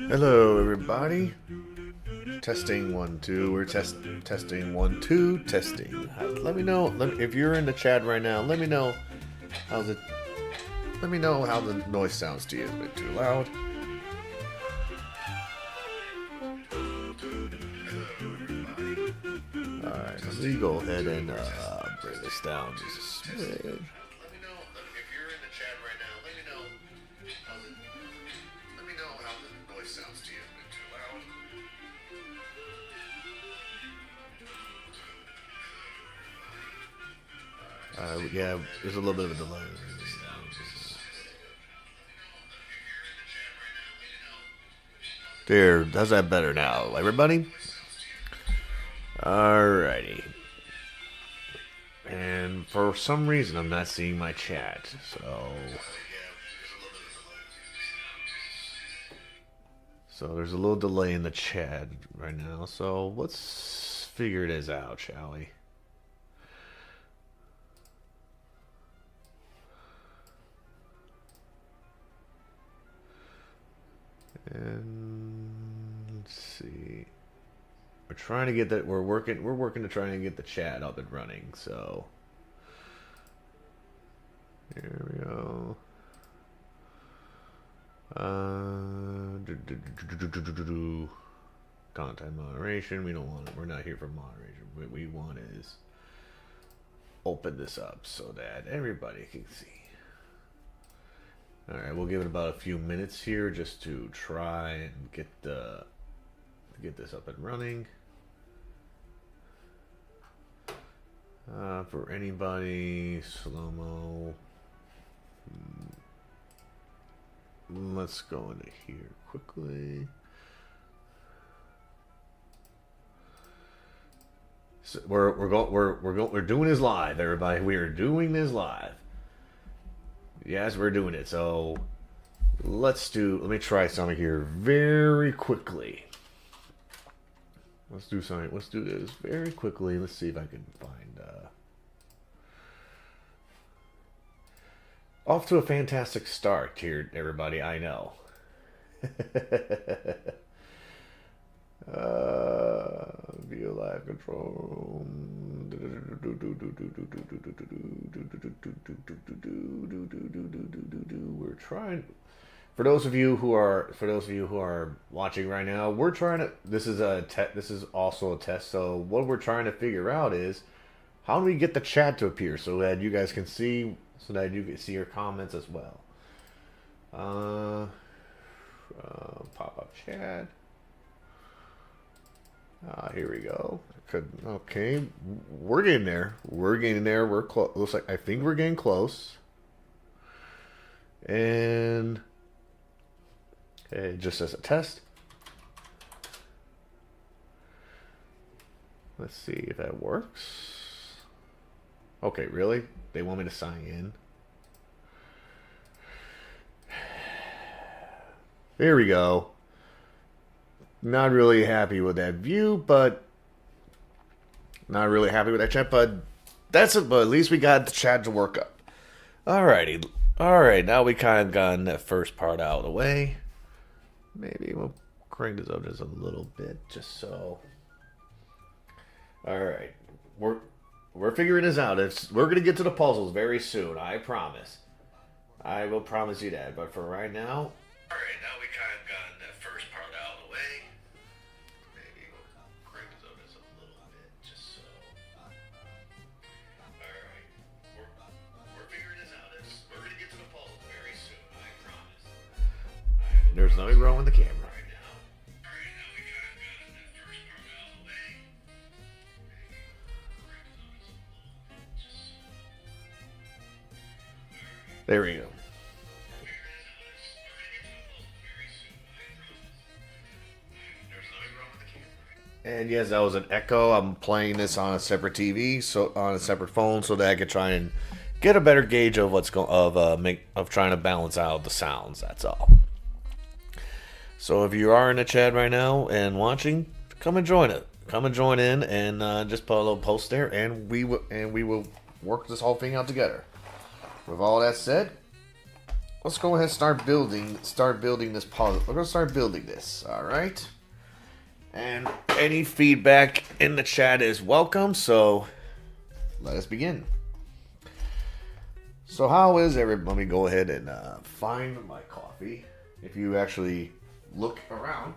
Hello, everybody. Testing 1 2. We're testing 1 2. Testing. Let me know. If you're in the chat right now. Let me know how the noise sounds to you. Is it a bit too loud? All right. Let me go ahead and bring this down just a smidge. Yeah, there's a little bit of a delay. There, how's that better now, everybody? Alrighty. And for some reason, I'm not seeing my chat, so there's a little delay in the chat right now. So let's figure this out, shall we? And let's see. We're trying to get that. We're working to try and get the chat up and running. So here we go. Content moderation. We don't want it. We're not here for moderation. What we want is open this up so that everybody can see. All right, we'll give it about a few minutes here just to try and get this up and running. For anybody, slow-mo. Let's go into here quickly. So we're doing this live, everybody. We are doing this live. Yes, we're doing it. So let me try something here very quickly. Let's do something. Let's do this very quickly. Let's see if I can find off to a fantastic start here, everybody. I know. Via live control. We're trying. For those of you who are watching right now, we're trying to. This is also a test. So what we're trying to figure out is how do we get the chat to appear so that you guys can see, so that you can see your comments as well. Pop up chat. Here we go. Okay, we're getting there. We're getting there. We're close. Looks like I think we're getting close. And okay, just as a test. Let's see if that works. Okay, really? They want me to sign in? There we go. Not really happy with that view, but not really happy with that chat, but that's it. But at least we got the chat to work up. Alrighty. Alright, now we kind of gotten that first part out of the way. Maybe we'll crank this up just a little bit, just so. Alright. We're figuring this out. We're gonna get to the puzzles very soon, I promise. I will promise you that. But for right now. Alright, now we kind of gotten that first part out of the way. Maybe we'll crank this up just a little bit, just so. Alright. We're figuring this out. We're gonna get to the puzzles very soon, I promise. There's nothing wrong with the camera. There we go. And yes, that was an echo. I'm playing this on a separate TV, so on a separate phone, so that I could try and get a better gauge of what's going of trying to balance out the sounds. That's all. So if you are in the chat right now and watching, come and join it. Come and join in, and just put a little post there, and we will work this whole thing out together. With all that said, let's go ahead and start building this puzzle. We're gonna start building this, alright? And any feedback in the chat is welcome, so let us begin. So how is everybody? Let me go ahead and find my coffee. If you actually look around,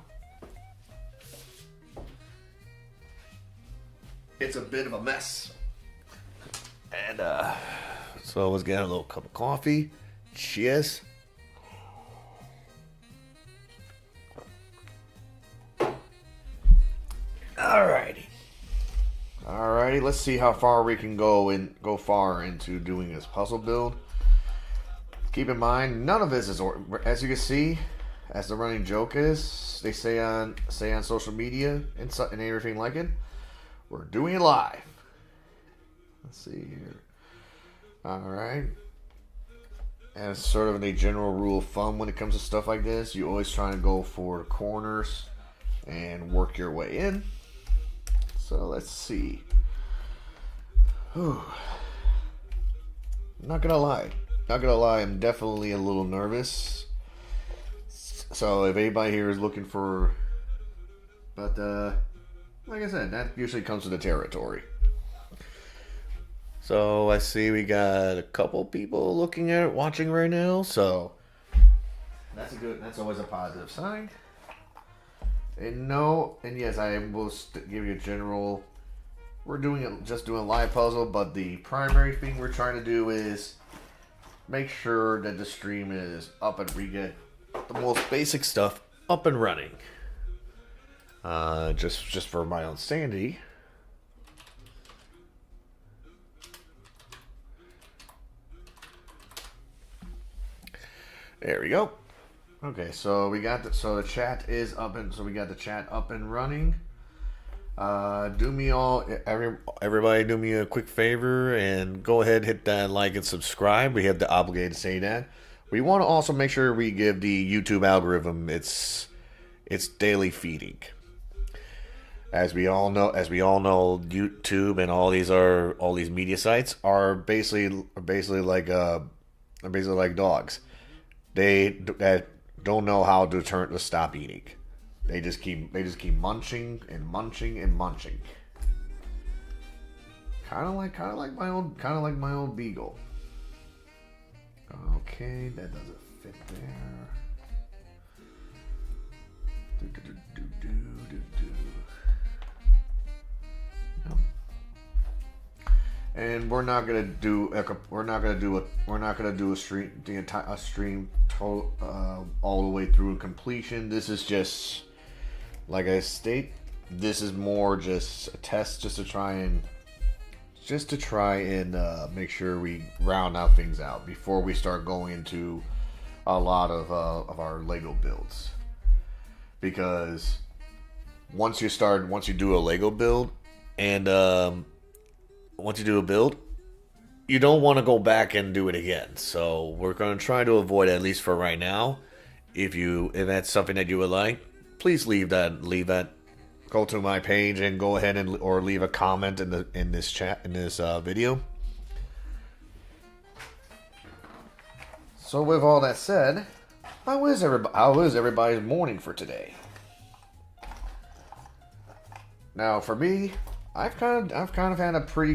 it's a bit of a mess. And so let's get a little cup of coffee. Cheers. Alrighty, let's see how far we can go far into doing this puzzle build. Keep in mind, none of this is, as you can see, as the running joke is, they say on social media and everything like it, we're doing it live. Let's see here. Alright. And it's sort of a general rule of thumb when it comes to stuff like this. You always try to go for corners and work your way in. So let's see. Whew. Not gonna lie, I'm definitely a little nervous. So if anybody here is looking for, but like I said, that usually comes with the territory. So I see we got a couple people looking at it, watching right now. So that's always a positive sign. And yes, I will give you a general. We're just doing a live puzzle, but the primary thing we're trying to do is make sure that the stream is up and we get the most basic stuff up and running. Just for my own sanity. There we go. Okay, so we got the chat is up, and so we got the chat up and running. Everybody do me a quick favor and go ahead, hit that like and subscribe. We have the obligation to say that. We want to also make sure we give the YouTube algorithm its daily feeding. As we all know, YouTube and all these media sites are basically like dogs. They don't know how to stop eating. They just keep munching and munching and munching. Kind of like my old beagle. Okay, that doesn't fit there. No. And we're not gonna do a stream all the way through completion. This is just, like I state, this is more just a test, just to try and make sure we round out things out before we start going into a lot of our Lego builds. Because once you do a Lego build, and once you do a build, you don't want to go back and do it again. So we're going to try to avoid, at least for right now. If that's something that you would like, please leave that. Go to my page and go ahead or leave a comment in this video. So with all that said, how is everybody's morning for today? Now for me, I've kind of had a pretty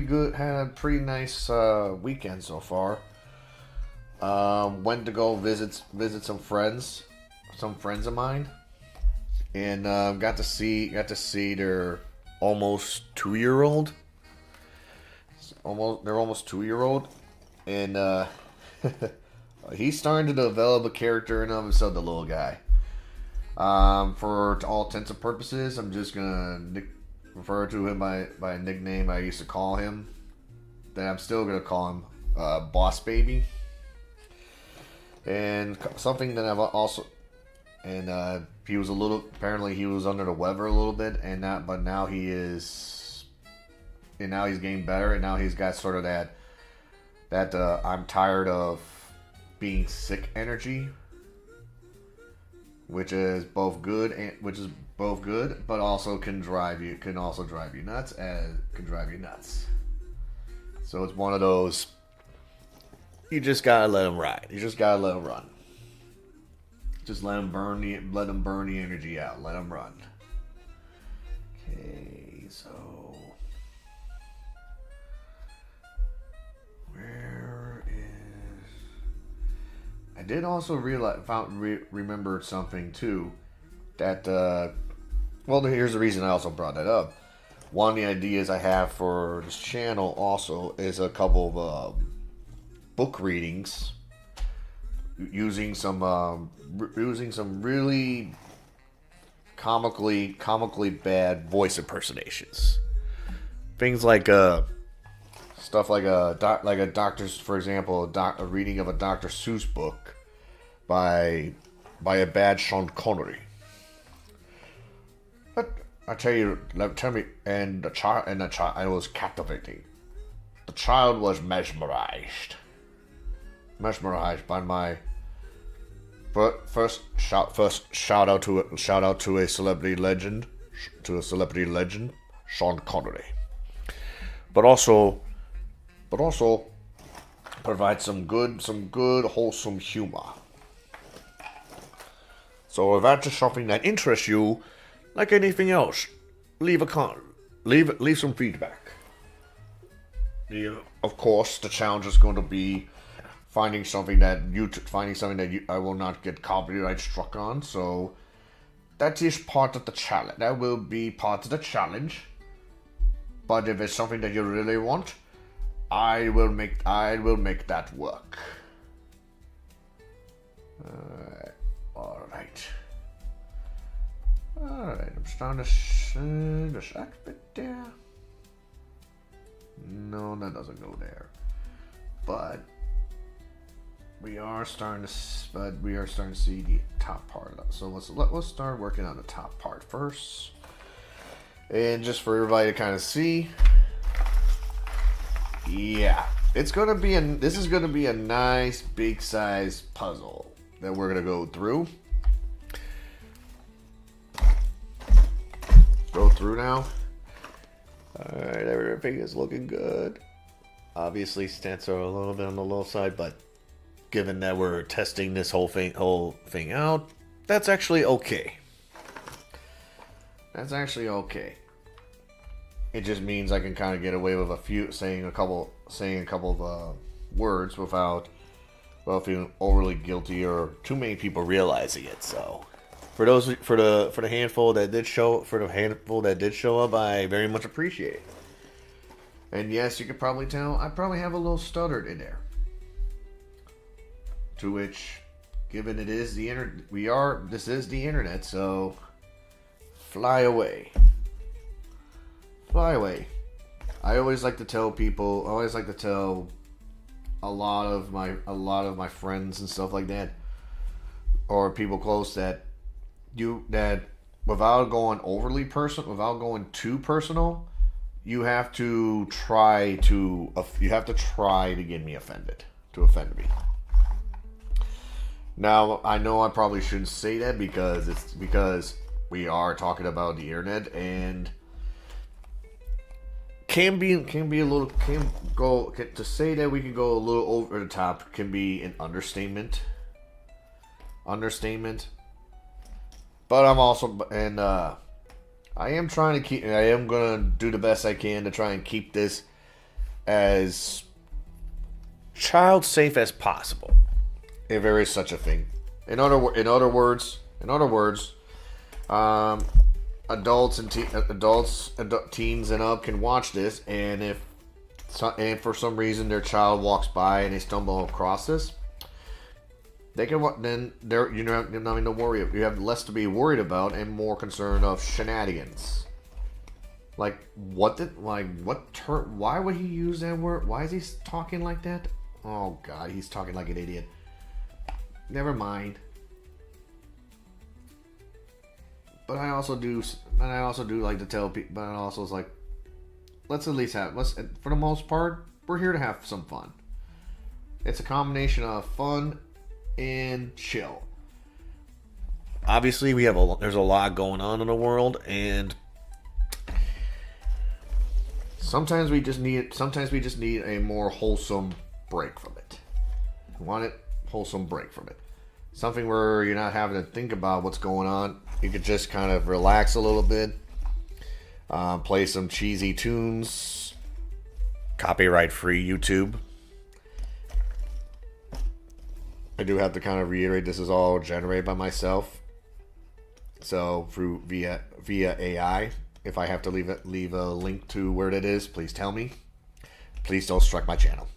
nice weekend so far. Went to go visit some friends of mine, and got to see their almost 2-year-old. They're almost 2-year-old, and he's starting to develop a character in of himself, the little guy. For all intents and purposes, I'm just gonna refer to him by a nickname I used to call him, that I'm still gonna call him Boss Baby. And something that I've also, and he was apparently he was under the weather a little bit, but now he's getting better, and now he's got sort of that I'm tired of being sick energy, which is both good, but also can drive you nuts. So it's one of those, you just gotta let him ride. You just gotta let him run. Just let them burn the energy out. Let them run. Okay, so where is? I did also remember something too. That well, here's the reason I also brought that up. One of the ideas I have for this channel also is a couple of book readings using some really comically bad voice impersonations. Things like stuff like a doctor's, for example, a reading of a Dr. Seuss book by a bad Sean Connery. But I tell me, and the child, it was captivating. The child was mesmerized by my first shout out to a celebrity legend, Sean Connery. But also provide some good wholesome humor. So if that's just something that interests you, like anything else, leave some feedback. Of course, the challenge is going to be finding something that I will not get copyright struck on. So that is part of the challenge. That will be part of the challenge. But if it's something that you really want, I will make that work. Alright. I'm starting to send this bit there. No, that doesn't go there. But we are starting to see the top part. So let's start working on the top part first. And just for everybody to kind of see. Yeah, this is gonna be a nice big size puzzle that we're gonna go through. Go through now. Alright, everything is looking good. Obviously stats are a little bit on the low side, but given that we're testing this whole thing out, that's actually okay. It just means I can kind of get away with saying a couple of words without feeling overly guilty or too many people realizing it. So, for the handful that did show up, I very much appreciate it. And yes, you could probably tell I probably have a little stutter in there. To which, given it is the internet, this is the internet, so fly away. Fly away. I always like to tell a lot of my friends and stuff like that, or people close, that without going too personal, you have to try to get me offended, to offend me. Now, I know I probably shouldn't say that because we are talking about the internet, and to say that we can go a little over the top can be an understatement. But I'm also, and I am gonna do the best I can to try and keep this as child safe as possible, if there is such a thing. In other words, adults and teens and up can watch this, and if for some reason their child walks by and they stumble across this, they can you're not having to worry. You have less to be worried about and more concern of shenanigans. Why would he use that word? Why is he talking like that? Oh God, he's talking like an idiot. Never mind. But I also do like to tell people. But I also was like, for the most part, we're here to have some fun. It's a combination of fun and chill. Obviously, there's a lot going on in the world, and sometimes we just need a more wholesome break from it. Wholesome break from it. something where you're not having to think about what's going on. You could just kind of relax a little bit, play some cheesy tunes, copyright free YouTube. I do have to kind of reiterate, this is all generated by myself. So through via AI. If I have to leave a link to where it is, please tell me. Please don't strike my channel.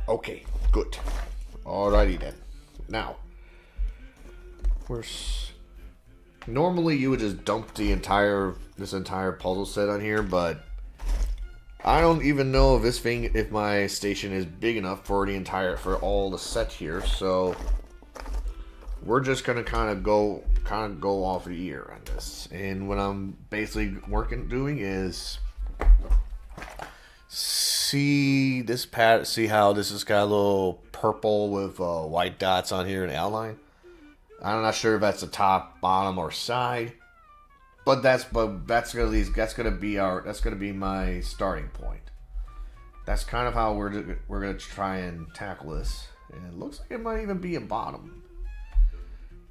Okay, good. Alrighty then. Now, normally you would just dump this entire puzzle set on here, but I don't even know if my station is big enough for all the set here. So we're just gonna kind of go off the ear on this. And what I'm basically doing is see how this has got a little purple with white dots on here and outline. I'm not sure if that's the top, bottom, or side, but that's gonna be my starting point. That's kind of how we're gonna try and tackle this, and it looks like it might even be a bottom.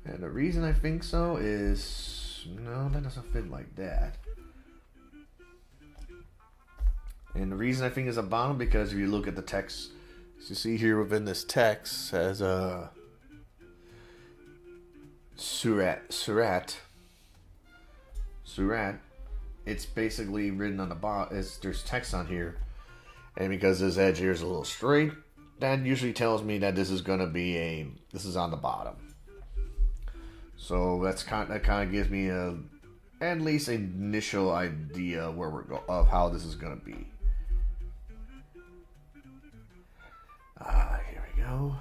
And the reason I think so is no, that doesn't fit like that. And the reason I think it's a bottom because if you look at the text, as you see here within this text, has a Surat. It's basically written on the bottom. There's text on here, and because this edge here is a little straight, that usually tells me that this is on the bottom. So that kind of gives me at least an initial idea of how this is gonna be. Here we go.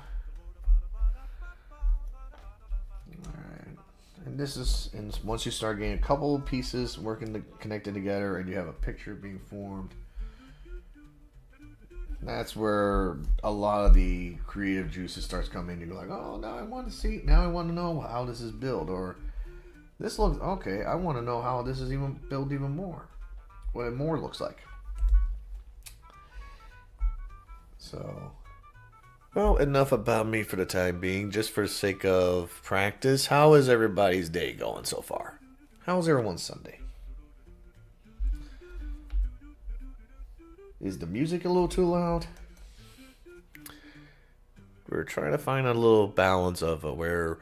Alright. And once you start getting a couple pieces connected together and you have a picture being formed, that's where a lot of the creative juices starts coming. You go like, oh, now I want to know how this is built, or this looks okay. I want to know how this is even built even more, what it more looks like. So, well, enough about me for the time being. Just for the sake of practice, how is everybody's day going so far? How's everyone's Sunday? Is the music a little too loud? We're trying to find a little balance of where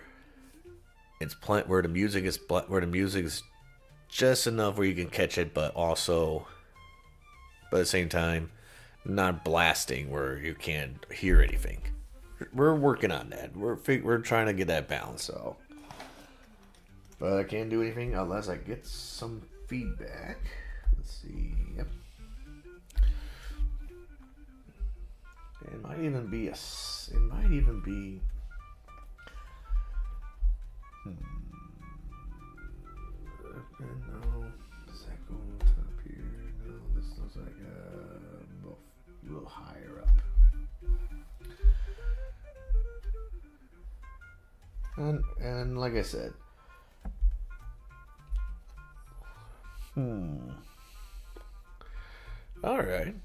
the music is just enough where you can catch it, but also, at the same time, not blasting where you can't hear anything. We're working on that. We're trying to get that balance. So, but I can't do anything unless I get some feedback. Let's see. Yep. It might even be No, does that go on top here? No, this looks like a little higher up. And like I said, all right.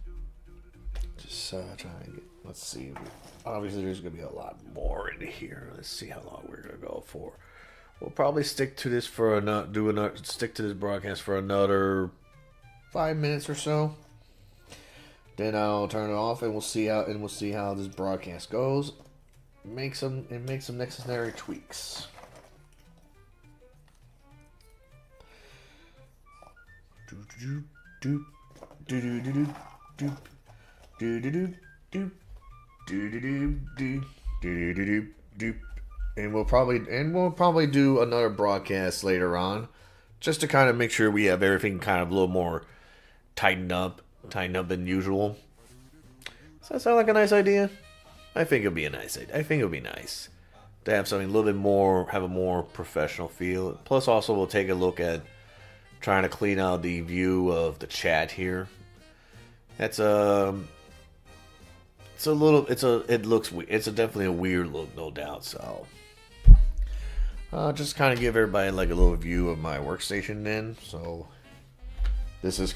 Just trying to get. Let's see. Obviously, there's gonna be a lot more in here. Let's see how long we're gonna go for. We'll probably stick to this stick to this broadcast for another 5 minutes or so. Then I'll turn it off, and we'll see how this broadcast goes. Make some necessary tweaks. And we'll probably do another broadcast later on, just to kind of make sure we have everything kind of a little more tightened up than usual. Does that sound like a nice idea? I think it'll be a nice idea. I think it'll be nice to have something a little bit more, have a more professional feel. Plus, also we'll take a look at trying to clean out the view of the chat here. It's definitely a weird look, no doubt. So, just kind of give everybody like a little view of my workstation then. So, this is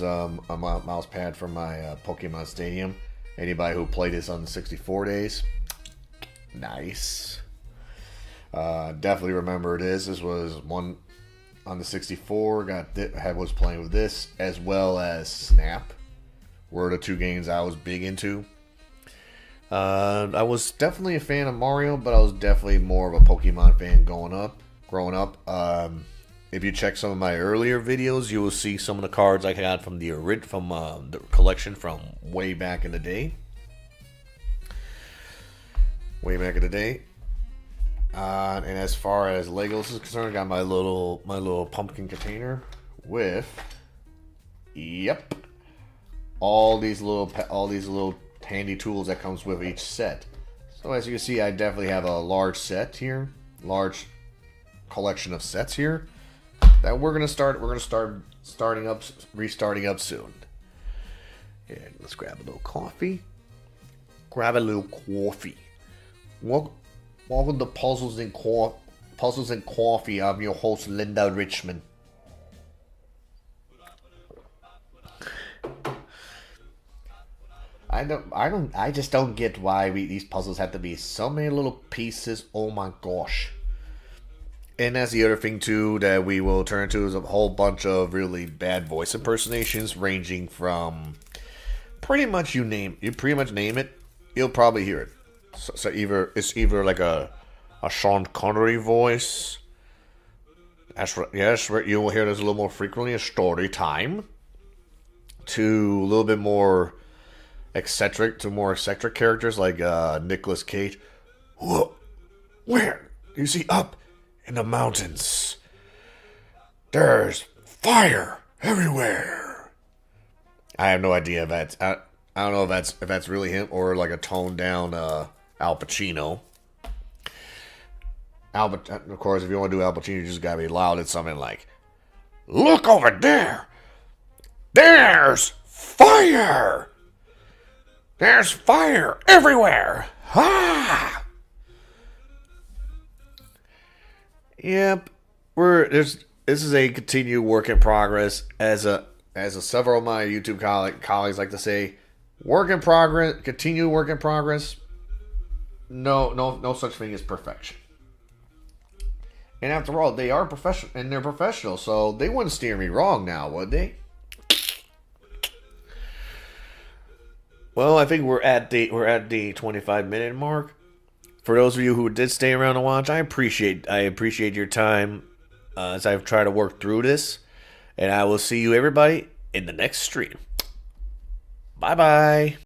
a mouse pad from my Pokemon Stadium. Anybody who played this on the 64 days, nice. Definitely remember this. This was one on the 64. Was playing with this as well as Snap. Were the two games I was big into. I was definitely a fan of Mario, but I was definitely more of a Pokemon fan growing up. If you check some of my earlier videos, you will see some of the cards I got from the collection from way back in the day. And as far as Legos is concerned, I got my little pumpkin container with, yep, all these little handy tools that comes with each set. So as you can see, I definitely have a large set here, large collection of sets here that we're gonna start restarting up soon. And let's grab a little coffee. Welcome to Puzzles and Coffee. I'm your host, Linda Richmond. I just don't get why these puzzles have to be so many little pieces. Oh my gosh. And that's the other thing too that we will turn to is a whole bunch of really bad voice impersonations, ranging from pretty much you pretty much name it, you'll probably hear it. So either like a Sean Connery voice. Yes, you will hear this a little more frequently. A story time. To a little bit more eccentric characters like Nicolas Cage. Whoa, where? You see, up in the mountains, there's fire everywhere. I have no idea if that's I don't know if that's really him or like a toned down Al Pacino. Of course, if you want to do Al Pacino, you just gotta be loud. It's something like, "Look over there. There's fire. There's fire everywhere. Ah!" Yep, this is a continued work in progress. As several of my YouTube colleagues like to say, work in progress, continue work in progress. No such thing as perfection. And after all, they are professional, and they're professional, so they wouldn't steer me wrong now, would they? Well, I think we're at the 25-minute mark. For those of you who did stay around to watch, I appreciate your time as I've tried to work through this, and I will see you everybody in the next stream. Bye bye.